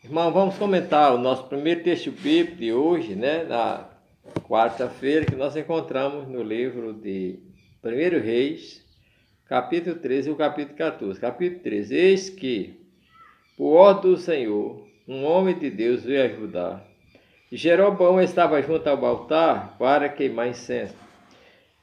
Irmão, vamos comentar o nosso primeiro texto bíblico de hoje, né? Na quarta-feira, que nós encontramos no livro de 1 Reis, capítulo 13 e o capítulo 14. Capítulo 13: Eis que, por ordem do Senhor, um homem de Deus veio ajudar. Jeroboão estava junto ao altar para queimar incenso.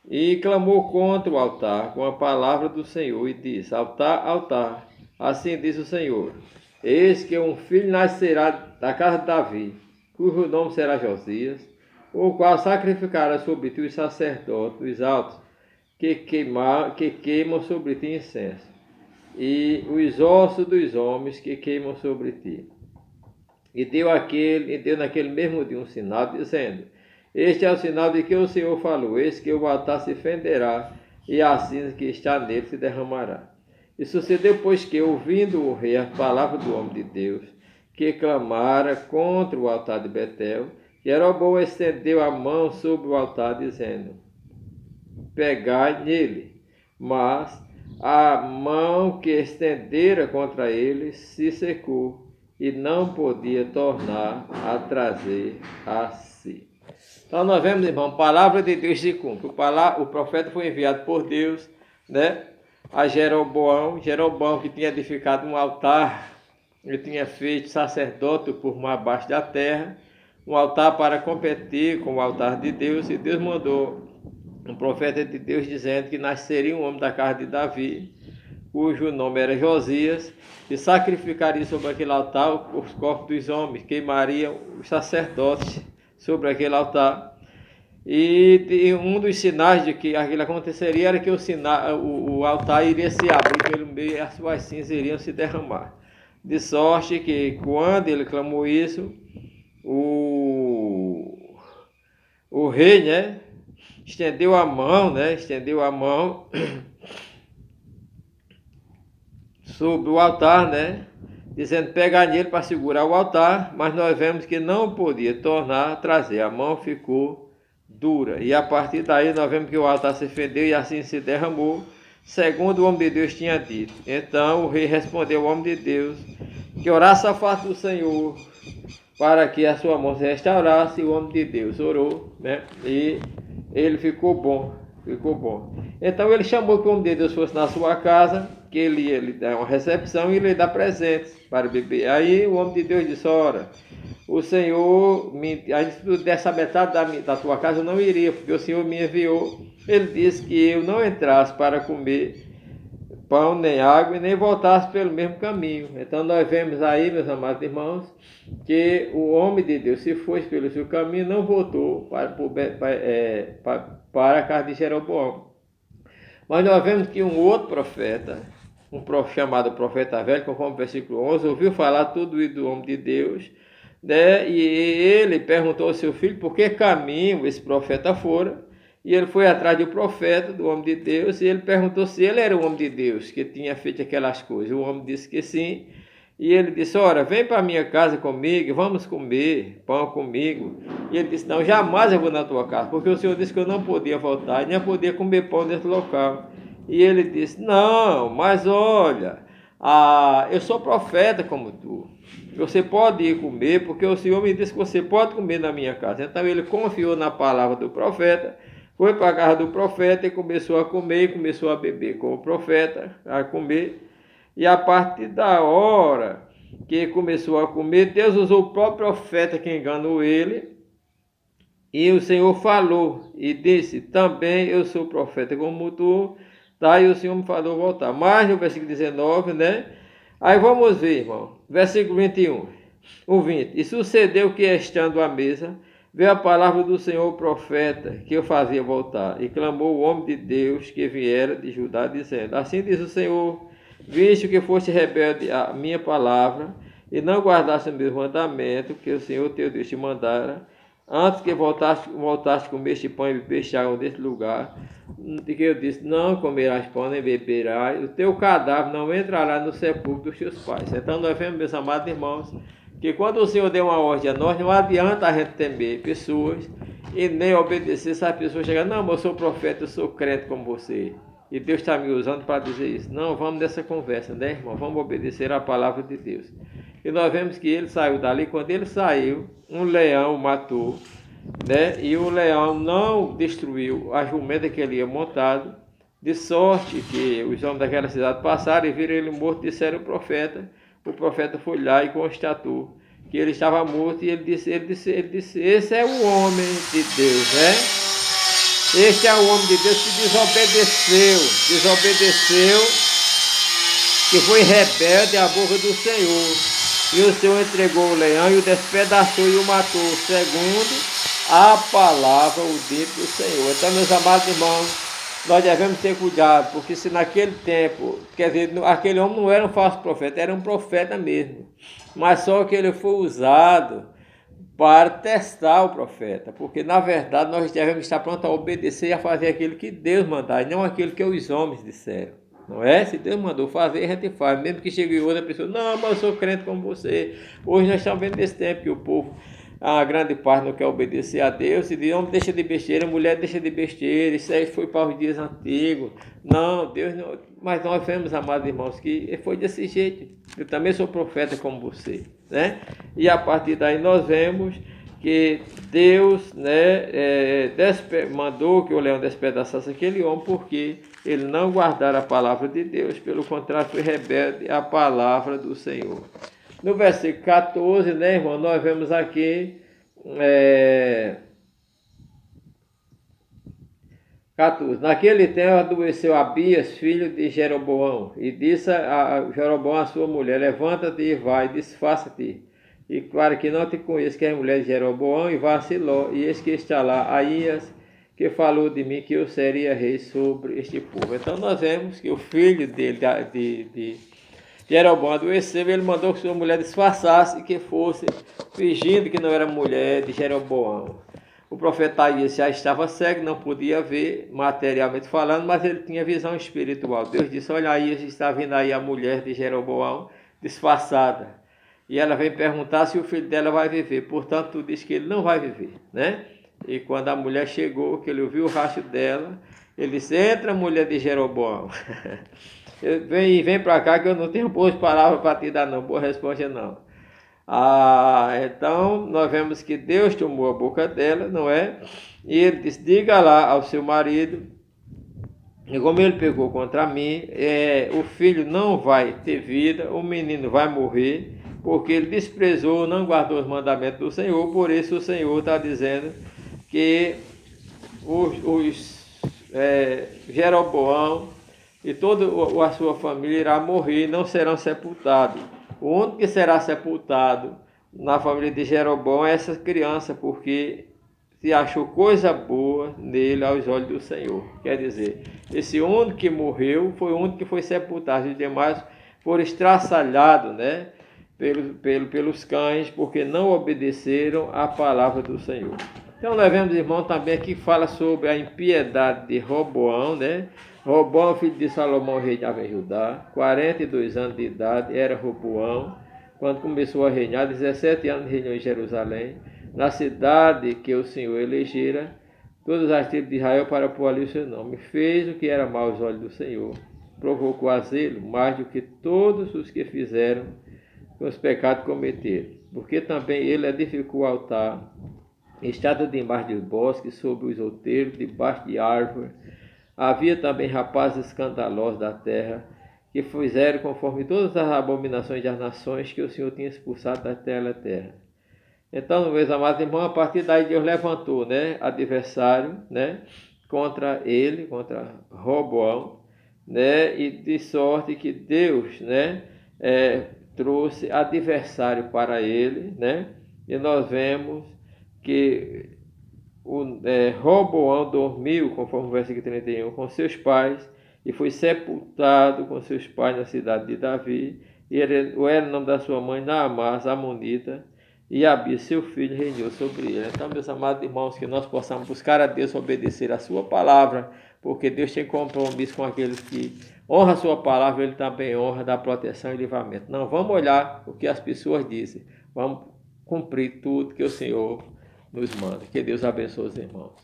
E clamou contra o altar com a palavra do Senhor e disse: Altar, altar, assim diz o Senhor: Eis que um filho nascerá da casa de Davi, cujo nome será Josias, o qual sacrificará sobre ti os sacerdotes, os altos, que queimam sobre ti incenso, e os ossos dos homens que queimam sobre ti. E deu naquele mesmo dia um sinal, dizendo: Este é o sinal de que o Senhor falou: Eis que o altar se fenderá, e a cinza que está nele se derramará. E sucedeu, pois, que, ouvindo o rei a palavra do homem de Deus, que clamara contra o altar de Betel, Jeroboão estendeu a mão sobre o altar, dizendo: Pegai nele. Mas a mão que estendera contra ele se secou, e não podia tornar a trazer a si. Então nós vemos, irmão, a palavra de Deus se cumpre. O profeta foi enviado por Deus, né, a Jeroboão que tinha edificado um altar, ele tinha feito sacerdote por mais abaixo da terra, um altar para competir com o altar de Deus, e Deus mandou um profeta de Deus dizendo que nasceria um homem da casa de Davi, cujo nome era Josias, e sacrificaria sobre aquele altar os corpos dos homens, queimariam os sacerdotes sobre aquele altar. E um dos sinais de que aquilo aconteceria era que o altar iria se abrir pelo meio e as suas cinzas iriam se derramar. De sorte que, quando ele clamou isso, o rei, né, estendeu a mão sobre o altar, né, dizendo: pegar nele para segurar o altar, mas nós vemos que não podia tornar a trazer, a mão ficou dura, e a partir daí nós vemos que o altar se fendeu e assim se derramou, segundo o homem de Deus tinha dito. Então o rei respondeu ao homem de Deus que orasse a face do Senhor para que a sua mão se restaurasse. E o homem de Deus orou, né, e ele ficou bom. Então ele chamou que o homem de Deus fosse na sua casa, que ele ia lhe dar uma recepção e lhe dar presentes para beber. Aí o homem de Deus disse: ora, o Senhor, se tu desse a metade da tua casa, eu não iria, porque o Senhor me enviou. Ele disse que eu não entrasse para comer pão nem água e nem voltasse pelo mesmo caminho. Então nós vemos aí, meus amados irmãos, que o homem de Deus, se foi pelo seu caminho, não voltou para a casa de Jeroboão. Mas nós vemos que um outro profeta, chamado profeta velho, conforme o versículo 11, ouviu falar tudo isso do homem de Deus, né? E ele perguntou ao seu filho por que caminho esse profeta fora. E ele foi atrás do profeta, do homem de Deus, e ele perguntou se ele era o homem de Deus que tinha feito aquelas coisas. O homem disse que sim. E ele disse: ora, vem para a minha casa comigo, vamos comer pão comigo. E ele disse: não, jamais eu vou na tua casa, porque o Senhor disse que eu não podia voltar, nem podia comer pão nesse local. E ele disse: não, mas olha, eu sou profeta como tu. Você pode ir comer, porque o Senhor me disse que você pode comer na minha casa. Então ele confiou na palavra do profeta, foi para a casa do profeta e começou a comer, e começou a beber com o profeta, a comer. E a partir da hora que começou a comer, Deus usou o próprio profeta que enganou ele. E o Senhor falou e disse: também eu sou profeta como tu. Tá? E o Senhor me falou voltar. Mas no versículo 19, né? Aí vamos ver, irmão. Versículo 21. O 20. E sucedeu que, estando à mesa, veio a palavra do Senhor, profeta, que eu fazia voltar. E clamou o homem de Deus que viera de Judá, dizendo: assim diz o Senhor, visto que foste rebelde à minha palavra, e não guardaste o meu mandamento, que o Senhor teu Deus te mandara, antes que voltaste a comer este pão e bebeste água deste lugar, de que eu disse: não comerás pão nem beberás, o teu cadáver não entrará no sepulcro dos teus pais. Então nós vemos, meus amados irmãos, que quando o Senhor deu uma ordem a nós, não adianta a gente temer pessoas e nem obedecer. Se a pessoa chegar: não, mas eu sou profeta, eu sou crente como você, e Deus está me usando para dizer isso. Não, vamos nessa conversa, né, irmão? Vamos obedecer a palavra de Deus. E nós vemos que ele saiu dali. Quando ele saiu, um leão o matou, né? E o leão não destruiu a jumenta que ele ia montado, de sorte que os homens daquela cidade passaram e viram ele morto, disseram ao profeta. O profeta foi lá e constatou que ele estava morto, e ele disse, esse é o homem de Deus, né? Este é o homem de Deus que desobedeceu, que foi rebelde à boca do Senhor. E o Senhor entregou o leão e o despedaçou e o matou, segundo a palavra, o dito do Senhor. Então, meus amados irmãos, nós devemos ter cuidado, porque se naquele tempo, quer dizer, aquele homem não era um falso profeta, era um profeta mesmo, mas só que ele foi usado para testar o profeta, porque na verdade nós devemos estar prontos a obedecer e a fazer aquilo que Deus mandar, e não aquilo que os homens disseram. Não é? Se Deus mandou fazer, a gente faz. Mesmo que chegue outra pessoa, não, mas eu sou crente como você. Hoje nós estamos vendo nesse tempo que o povo, a grande parte, não quer obedecer a Deus, e diz, homem deixa de besteira, mulher deixa de besteira, isso aí foi para os dias antigos. Não, Deus não. Mas nós vemos, amados irmãos, que foi desse jeito. Eu também sou profeta como você, né? E a partir daí nós vemos que Deus, né, mandou que o leão despedaçasse aquele homem, porque ele não guardara a palavra de Deus, pelo contrário, foi rebelde à palavra do Senhor. No versículo 14, né, irmão, nós vemos aqui, 14. Naquele tempo adoeceu Abias, filho de Jeroboão, e disse a Jeroboão a sua mulher, levanta-te e vai, disfarça-te. E claro que não te conheço, que é a mulher de Jeroboão, e vacilou, e eis que está lá Aías, que falou de mim que eu seria rei sobre este povo. Então nós vemos que o filho dele, de Jeroboão, adoeceu, ele mandou que sua mulher disfarçasse e que fosse fingindo que não era mulher de Jeroboão. O profeta Aías já estava cego, não podia ver materialmente falando, mas ele tinha visão espiritual. Deus disse, olha, Aías está vindo aí a mulher de Jeroboão disfarçada. E ela vem perguntar se o filho dela vai viver. Portanto, tu diz que ele não vai viver, né? E quando a mulher chegou, que ele ouviu o rastro dela, ele disse, entra, mulher de Jeroboão. Vem para cá que eu não tenho boas palavras para te dar não, boa resposta não. Então, nós vemos que Deus tomou a boca dela, não é? E ele disse, diga lá ao seu marido, e como ele pegou contra mim, o filho não vai ter vida, o menino vai morrer, porque ele desprezou, não guardou os mandamentos do Senhor. Por isso o Senhor está dizendo que Jeroboão e toda a sua família irá morrer, não serão sepultados. O único que será sepultado na família de Jeroboão é essa criança, porque se achou coisa boa nele aos olhos do Senhor. Quer dizer, esse único que morreu foi o único que foi sepultado, os demais foram estraçalhados, né? Pelos cães, porque não obedeceram à palavra do Senhor. Então nós vemos, irmão, também aqui fala sobre a impiedade de Roboão, né? Roboão, filho de Salomão, reinava em Judá, 42 anos de idade, era Roboão, quando começou a reinar, 17 anos reinou em Jerusalém, na cidade que o Senhor elegera, todas as tribos de Israel para pôr ali o seu nome. Fez o que era mau aos olhos do Senhor, provocou a zelo mais do que todos os que fizeram os pecados cometeram, porque também ele edificou o altar, estátua debaixo dos bosques, sobre os outeiros, debaixo de árvore. Havia também rapazes escandalosos da terra, que fizeram conforme todas as abominações das nações que o Senhor tinha expulsado da terra. Então, meus amados irmãos, a partir daí Deus levantou, né, adversário, né, contra ele, contra Roboão, né, e de sorte que Deus, né, trouxe adversário para ele, né? E nós vemos que Roboão dormiu, conforme o versículo 31, com seus pais, e foi sepultado com seus pais na cidade de Davi, e era o nome da sua mãe Naamás, amonita, e Abias, seu filho, reinou sobre ele. Então, meus amados irmãos, que nós possamos buscar a Deus, obedecer a sua palavra, porque Deus tem compromisso com aqueles que honram a sua palavra, ele também honra, dá proteção e livramento. Não vamos olhar o que as pessoas dizem, vamos cumprir tudo que o Senhor nos manda. Que Deus abençoe os irmãos.